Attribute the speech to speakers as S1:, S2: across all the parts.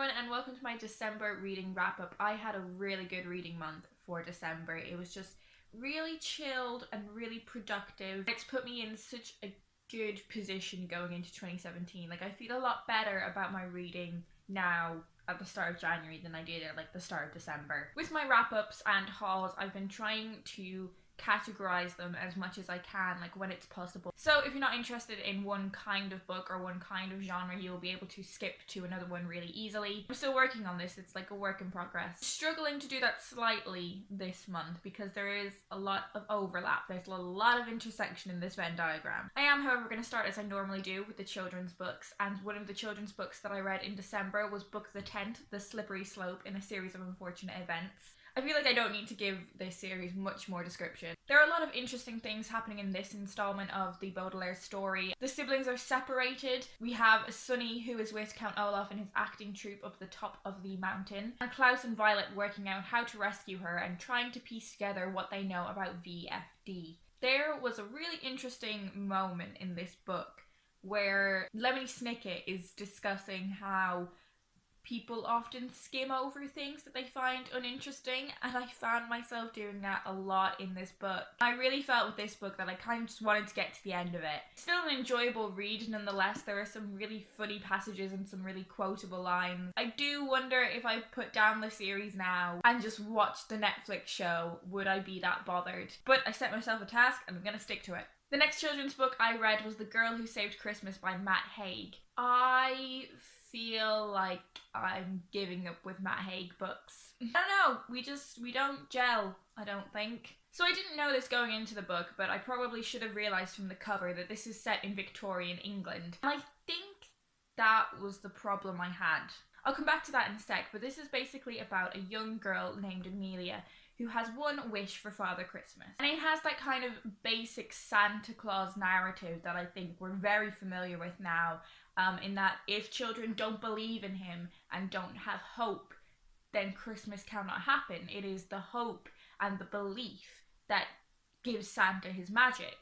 S1: everyone and welcome to my December reading wrap up. I had a really good reading month for December. It was just really chilled and really productive. It's put me in such a good position going into 2017. Like, I feel a lot better about my reading now at the start of January than I did at like the start of December. With my wrap ups and hauls, I've been trying to categorize them as much as I can, like when it's possible. So if you're not interested in one kind of book or one kind of genre, you'll be able to skip to another one really easily. I'm still working on this, it's like a work in progress. Struggling to do that slightly this month because there is a lot of overlap. There's a lot of intersection in this Venn diagram. I am, however, going to start as I normally do with the children's books, and one of the children's books that I read in December was Book the 10th, The Slippery Slope in a Series of Unfortunate Events. I feel like I don't need to give this series much more description. There are a lot of interesting things happening in this installment of the Baudelaire story. The siblings are separated. We have Sonny, who is with Count Olaf and his acting troupe up the top of the mountain, and Klaus and Violet working out how to rescue her and trying to piece together what they know about VFD. There was a really interesting moment in this book where Lemony Snicket is discussing how people often skim over things that they find uninteresting, and I found myself doing that a lot in this book. I really felt with this book that I kind of just wanted to get to the end of it. It's still an enjoyable read nonetheless. There are some really funny passages and some really quotable lines. I do wonder if I put down the series now and just watched the Netflix show, would I be that bothered? But I set myself a task and I'm gonna stick to it. The next children's book I read was The Girl Who Saved Christmas by Matt Haig. I feel like I'm giving up with Matt Haig books. I don't know, we don't gel, I don't think. So I didn't know this going into the book, but I probably should have realised from the cover that this is set in Victorian England. And I think that was the problem I had. I'll come back to that in a sec, but this is basically about a young girl named Amelia who has one wish for Father Christmas. And it has that kind of basic Santa Claus narrative that I think we're very familiar with now, in that if children don't believe in him and don't have hope, then Christmas cannot happen. It is the hope and the belief that gives Santa his magic.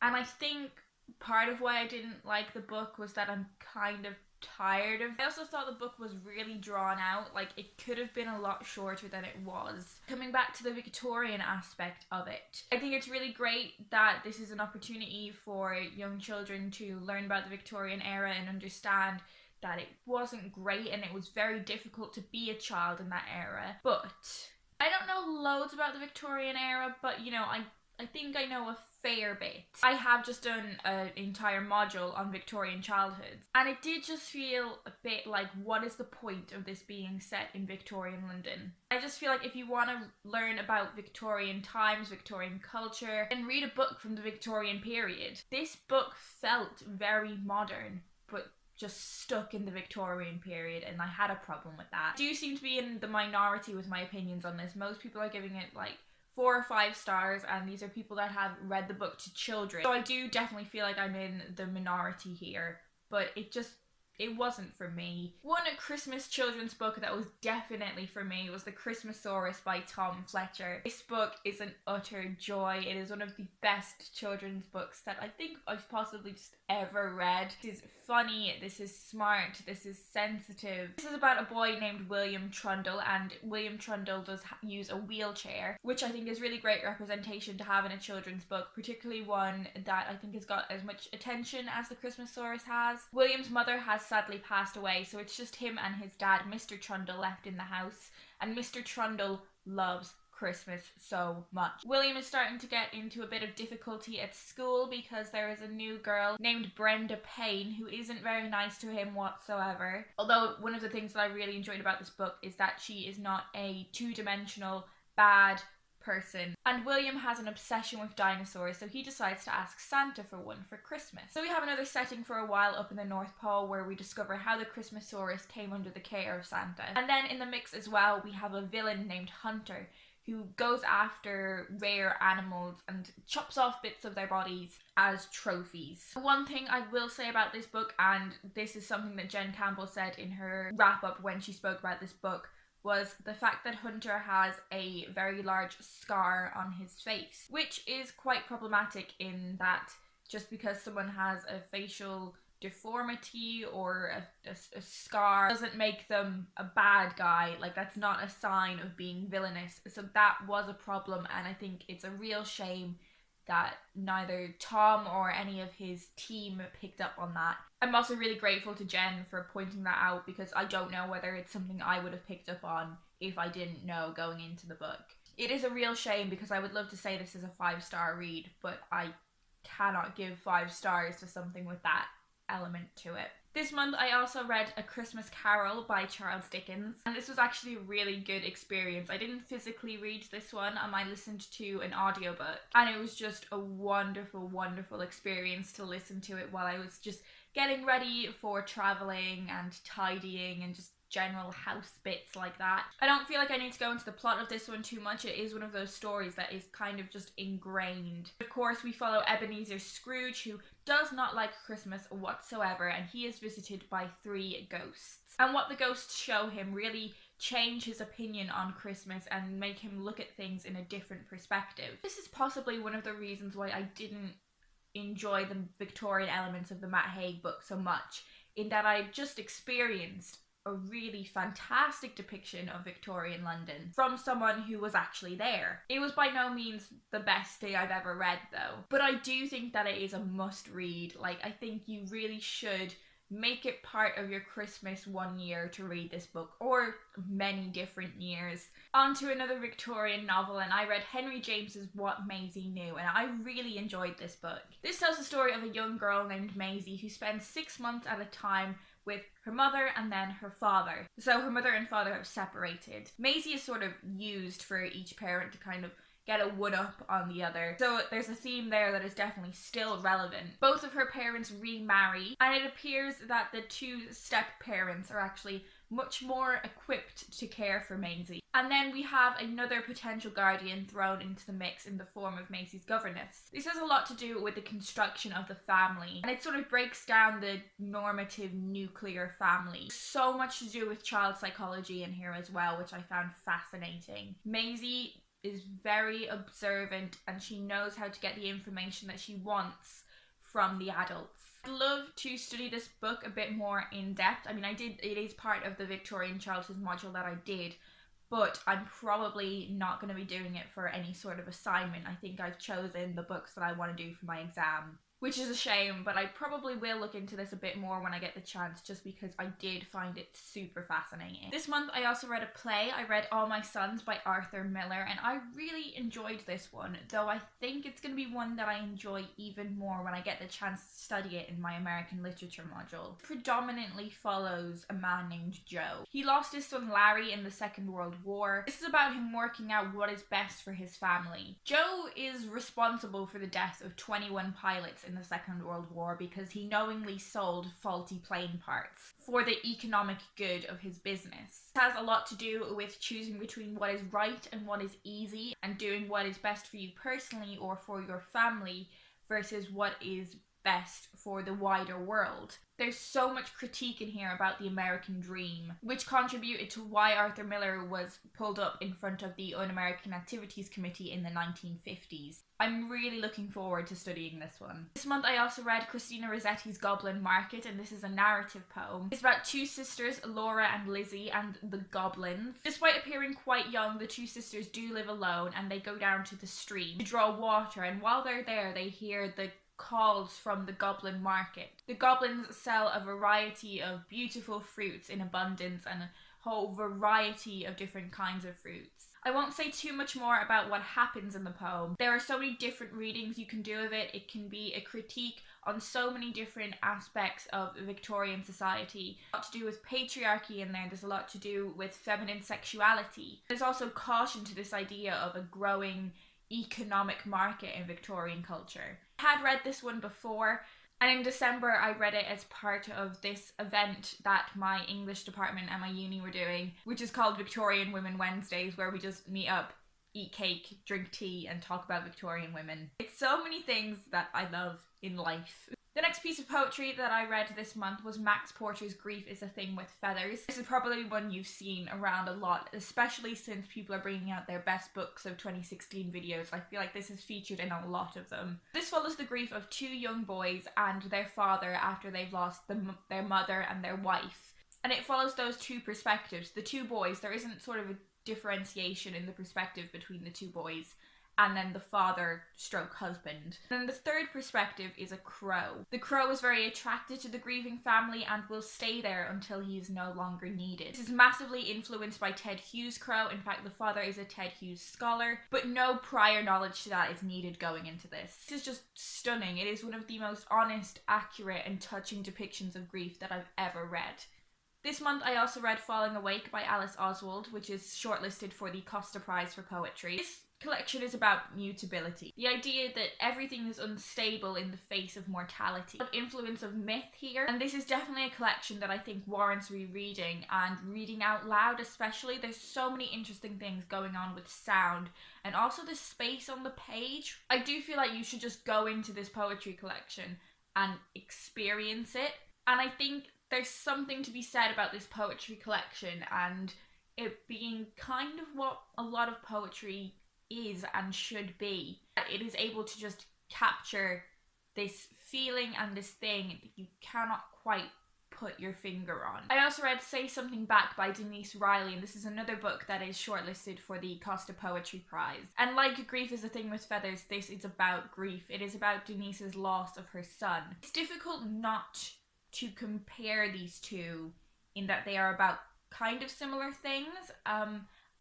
S1: And I think part of why I didn't like the book was that I'm kind of tired of it. I also thought the book was really drawn out. Like, it could have been a lot shorter than it was. Coming back to the Victorian aspect of it, I think it's really great that this is an opportunity for young children to learn about the Victorian era and understand that it wasn't great and it was very difficult to be a child in that era. But I don't know loads about the Victorian era, but you know, I think I know a fair bit. I have just done an entire module on Victorian childhoods, and it did just feel a bit like, what is the point of this being set in Victorian London? I just feel like if you want to learn about Victorian times, Victorian culture, then read a book from the Victorian period. This book felt very modern, but just stuck in the Victorian period, and I had a problem with that. I do seem to be in the minority with my opinions on this. Most people are giving it like 4 or 5 stars, and these are people that have read the book to children. So I do definitely feel like I'm in the minority here, but it wasn't for me. One Christmas children's book that was definitely for me was The Christmasaurus by Tom Fletcher. This book is an utter joy. It is one of the best children's books that I think I've possibly just ever read. This is funny, this is smart, this is sensitive. This is about a boy named William Trundle, and William Trundle does use a wheelchair, which I think is really great representation to have in a children's book, particularly one that I think has got as much attention as The Christmasaurus has. William's mother has sadly passed away, so it's just him and his dad, Mr. Trundle, left in the house, and Mr. Trundle loves Christmas so much. William is starting to get into a bit of difficulty at school because there is a new girl named Brenda Payne who isn't very nice to him whatsoever. Although one of the things that I really enjoyed about this book is that she is not a two-dimensional bad person, and William has an obsession with dinosaurs, so he decides to ask Santa for one for Christmas. So we have another setting for a while up in the North Pole where we discover how the Christmasaurus came under the care of Santa. And then in the mix as well, we have a villain named Hunter who goes after rare animals and chops off bits of their bodies as trophies. One thing I will say about this book, and this is something that Jen Campbell said in her wrap-up when she spoke about this book, was the fact that Hunter has a very large scar on his face, which is quite problematic in that just because someone has a facial deformity or a scar doesn't make them a bad guy. Like, that's not a sign of being villainous. So that was a problem, and I think it's a real shame that neither Tom or any of his team picked up on that. I'm also really grateful to Jen for pointing that out, because I don't know whether it's something I would have picked up on if I didn't know going into the book. It is a real shame, because I would love to say this is a 5-star read, but I cannot give 5 stars to something with that element to it. This month I also read A Christmas Carol by Charles Dickens, and this was actually a really good experience. I didn't physically read this one, and I listened to an audiobook, and it was just a wonderful, wonderful experience to listen to it while I was just getting ready for travelling and tidying and just general house bits like that. I don't feel like I need to go into the plot of this one too much. It is one of those stories that is kind of just ingrained. Of course, we follow Ebenezer Scrooge, who does not like Christmas whatsoever, and he is visited by 3 ghosts. And what the ghosts show him really change his opinion on Christmas and make him look at things in a different perspective. This is possibly one of the reasons why I didn't enjoy the Victorian elements of the Matt Haig book so much, in that I just experienced a really fantastic depiction of Victorian London from someone who was actually there. It was by no means the best thing I've ever read though, but I do think that it is a must read. Like, I think you really should make it part of your Christmas one year to read this book, or many different years. On to another Victorian novel, and I read Henry James's What Maisie Knew, and I really enjoyed this book. This tells the story of a young girl named Maisie who spends 6 months at a time with her mother and then her father. So her mother and father have separated. Maisie is sort of used for each parent to kind of get a one-up on the other. So there's a theme there that is definitely still relevant. Both of her parents remarry, and it appears that the 2 step-parents are actually much more equipped to care for Maisie. And then we have another potential guardian thrown into the mix in the form of Maisie's governess. This has a lot to do with the construction of the family, and it sort of breaks down the normative nuclear family. So much to do with child psychology in here as well, which I found fascinating. Maisie is very observant, and she knows how to get the information that she wants from the adults. I'd love to study this book a bit more in depth. I mean, it is part of the Victorian childhood module that I did, but I'm probably not going to be doing it for any sort of assignment. I think I've chosen the books that I want to do for my exam, which is a shame, but I probably will look into this a bit more when I get the chance, just because I did find it super fascinating. This month I also read a play. I read All My Sons by Arthur Miller, and I really enjoyed this one, though I think it's going to be one that I enjoy even more when I get the chance to study it in my American literature module. It predominantly follows a man named Joe. He lost his son Larry in the Second World War. This is about him working out what is best for his family. Joe is responsible for the death of 21 pilots in the Second World War because he knowingly sold faulty plane parts for the economic good of his business. It has a lot to do with choosing between what is right and what is easy, and doing what is best for you personally or for your family versus what is best for the wider world. There's so much critique in here about the American dream, which contributed to why Arthur Miller was pulled up in front of the Un-American Activities Committee in the 1950s. I'm really looking forward to studying this one. This month I also read Christina Rossetti's Goblin Market, and this is a narrative poem. It's about 2 sisters, Laura and Lizzie, and the goblins. Despite appearing quite young, the 2 sisters do live alone, and they go down to the stream to draw water, and while they're there they hear the calls from the Goblin Market. The goblins sell a variety of beautiful fruits in abundance, and a whole variety of different kinds of fruits. I won't say too much more about what happens in the poem. There are so many different readings you can do of it. It can be a critique on so many different aspects of Victorian society. A lot to do with patriarchy in there. There's a lot to do with feminine sexuality. There's also caution to this idea of a growing economic market in Victorian culture. I had read this one before, and in December I read it as part of this event that my English department and my uni were doing, which is called Victorian Women Wednesdays, where we just meet up, eat cake, drink tea, and talk about Victorian women. It's so many things that I love in life. The next piece of poetry that I read this month was Max Porter's Grief is a Thing with Feathers. This is probably one you've seen around a lot, especially since people are bringing out their best books of 2016 videos. I feel like this is featured in a lot of them. This follows the grief of two young boys and their father after they've lost their mother and their wife. And it follows those two perspectives. The two boys, there isn't sort of a differentiation in the perspective between the two boys, and then the father stroke husband. And then the third perspective is a crow. The crow is very attracted to the grieving family and will stay there until he is no longer needed. This is massively influenced by Ted Hughes' Crow. In fact, the father is a Ted Hughes scholar, but no prior knowledge to that is needed going into this. This is just stunning. It is one of the most honest, accurate, and touching depictions of grief that I've ever read. This month I also read Falling Awake by Alice Oswald, which is shortlisted for the Costa Prize for Poetry. This collection is about mutability. The idea that everything is unstable in the face of mortality. The influence of myth here. And this is definitely a collection that I think warrants rereading and reading out loud especially. There's so many interesting things going on with sound and also the space on the page. I do feel like you should just go into this poetry collection and experience it. And I think there's something to be said about this poetry collection and it being kind of what a lot of poetry is and should be. It is able to just capture this feeling and this thing that you cannot quite put your finger on. I also read Say Something Back by Denise Riley, and this is another book that is shortlisted for the Costa Poetry Prize. And like Grief is a Thing with Feathers, this is about grief. It is about Denise's loss of her son. It's difficult not to compare these two in that they are about kind of similar things.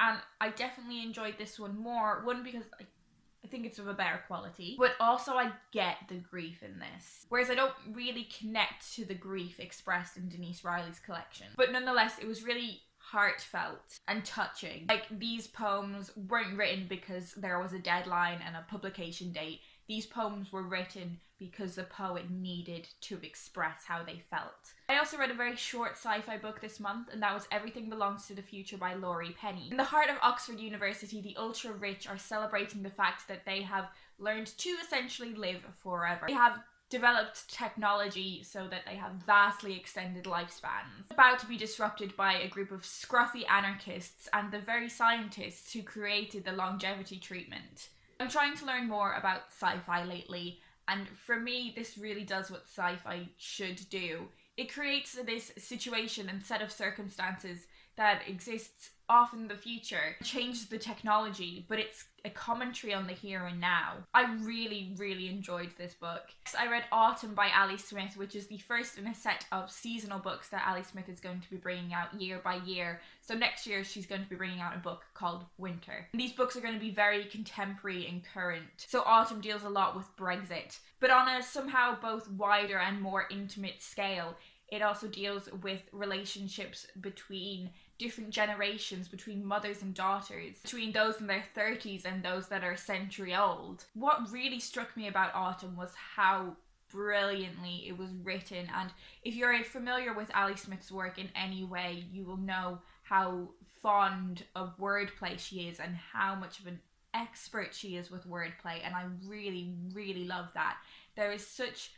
S1: And I definitely enjoyed this one more. One, because I think it's of a better quality, but also I get the grief in this. Whereas I don't really connect to the grief expressed in Denise Riley's collection. But nonetheless, it was really heartfelt and touching. Like, these poems weren't written because there was a deadline and a publication date. These poems were written because the poet needed to express how they felt. I also read a very short sci-fi book this month, and that was Everything Belongs to the Future by Laurie Penny. In the heart of Oxford University, the ultra-rich are celebrating the fact that they have learned to essentially live forever. They have developed technology so that they have vastly extended lifespans. About to be disrupted by a group of scruffy anarchists and the very scientists who created the longevity treatment. I'm trying to learn more about sci-fi lately, and for me, this really does what sci-fi should do. It creates this situation and set of circumstances that exists off in the future. It changes the technology, but it's a commentary on the here and now. I really, really enjoyed this book. Next, I read Autumn by Ali Smith, which is the first in a set of seasonal books that Ali Smith is going to be bringing out year by year. So next year she's going to be bringing out a book called Winter. And these books are going to be very contemporary and current. So Autumn deals a lot with Brexit, but on a somehow both wider and more intimate scale. It also deals with relationships between different generations, between mothers and daughters, between those in their 30s and those that are a century old. What really struck me about Autumn was how brilliantly it was written, and if you're familiar with Ali Smith's work in any way, you will know how fond of wordplay she is and how much of an expert she is with wordplay, and I really, really love that. There is such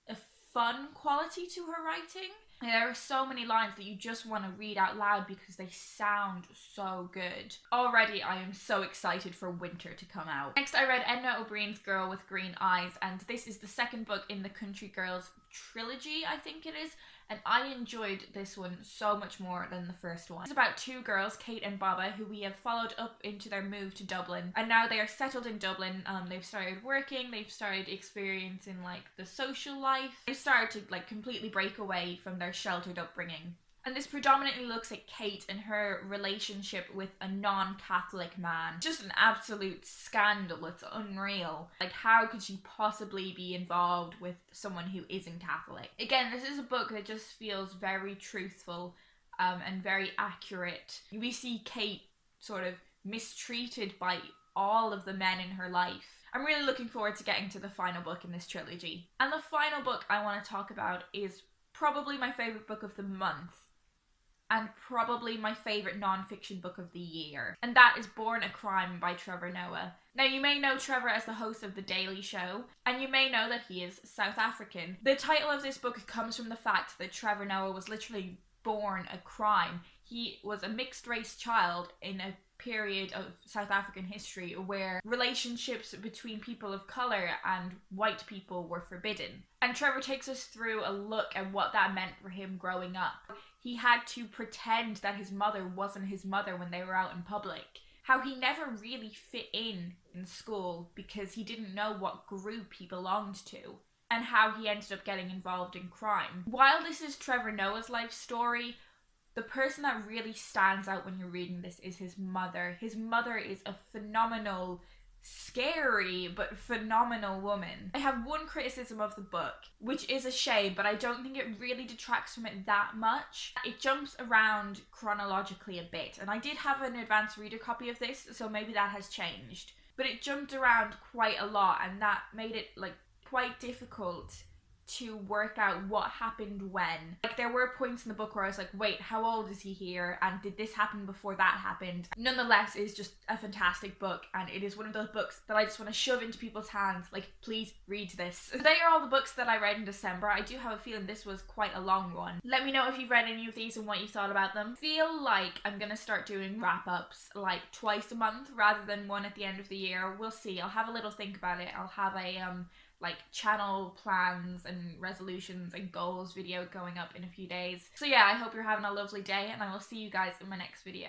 S1: a fun quality to her writing. And there are so many lines that you just want to read out loud because they sound so good. Already I am so excited for Winter to come out. Next I read Edna O'Brien's Girl with Green Eyes, and this is the second book in the Country Girls trilogy, I think it is. And I enjoyed this one so much more than the first one. It's about two girls, Kate and Baba, who we have followed up into their move to Dublin. And now they are settled in Dublin. They've started working, they've started experiencing like the social life. They've started to like completely break away from their sheltered upbringing. And this predominantly looks at Kate and her relationship with a non-Catholic man. Just an absolute scandal. It's unreal. Like, how could she possibly be involved with someone who isn't Catholic? Again, this is a book that just feels very truthful and very accurate. We see Kate sort of mistreated by all of the men in her life. I'm really looking forward to getting to the final book in this trilogy. And the final book I want to talk about is probably my favourite book of the month. and probably my favourite non-fiction book of the year. And that is Born a Crime by Trevor Noah. Now, you may know Trevor as the host of The Daily Show, and you may know that he is South African. The title of this book comes from the fact that Trevor Noah was literally born a crime. He was a mixed-race child in a period of South African history where relationships between people of colour and white people were forbidden. And Trevor takes us through a look at what that meant for him growing up. He had to pretend that his mother wasn't his mother when they were out in public. How he never really fit in school because he didn't know what group he belonged to. And how he ended up getting involved in crime. While this is Trevor Noah's life story, the person that really stands out when you're reading this is his mother. His mother is a phenomenal, scary, but phenomenal woman. I have one criticism of the book, which is a shame, but I don't think it really detracts from it that much. It jumps around chronologically a bit, and I did have an advanced reader copy of this, so maybe that has changed. But it jumped around quite a lot, and that made it quite difficult to work out what happened when. There were points in the book where I was like, wait, how old is he here? And did this happen before that happened? Nonetheless, it's just a fantastic book, and it is one of those books that I just want to shove into people's hands. Please read this. So they are all the books that I read in December. I do have a feeling this was quite a long one. Let me know if you've read any of these and what you thought about them. Feel like I'm gonna start doing wrap-ups twice a month rather than one at the end of the year. We'll see. I'll have a little think about it. I'll have a channel plans and resolutions and goals video going up in a few days. So yeah, I hope you're having a lovely day, and I will see you guys in my next video.